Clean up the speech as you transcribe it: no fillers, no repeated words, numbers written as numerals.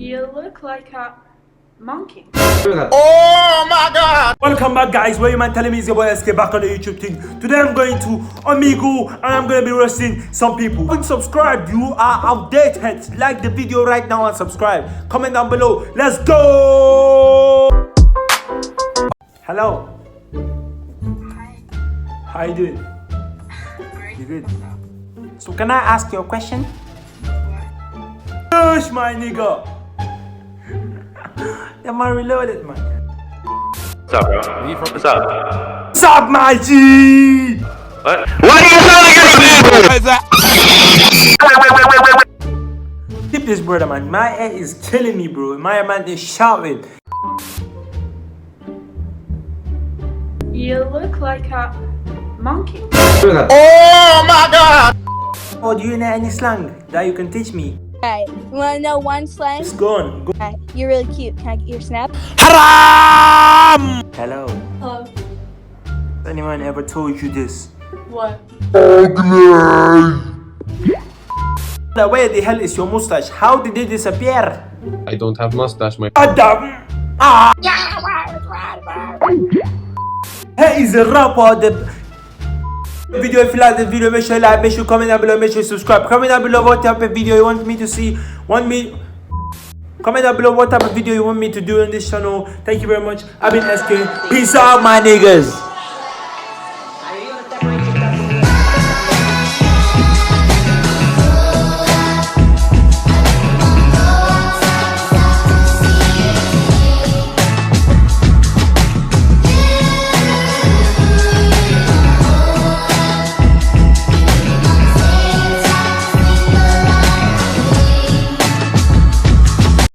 You look like a monkey. Oh my god! Welcome back, guys. Where you man telling me is your boy SK back on the YouTube thing. Today I'm going to Omegle and I'm going to be roasting some people. Don't subscribe, you are outdated. Like the video right now and subscribe. Comment down below. Let's go! Hello. Hi. How you doing? Great. You good? So can I ask you a question? What? Push my nigga. Am I reloaded, man? What's up, bro? What's up? What's up, my G? What? Why do you sound like a Keep this, brother, man. My head is killing me, bro. My man is shouting. You look like a monkey. Oh my god! Oh, do you know any slang that you can teach me? Alright, you wanna know one slang? Just go on. Go. Alright, you're really cute. Can I get your snap? Haram! Hello. Hello. Has anyone ever told you this? What? Where the hell is your mustache? How did it disappear? I don't have mustache, my Adam! Ah! Here is a rapper. The video. If you like the video, make sure you like, make sure you comment down below, make sure you subscribe. Comment down below what type of video you want me to see. Comment down below what type of video you want me to do on this channel. Thank you very much. I've been SK. Peace out, my niggas.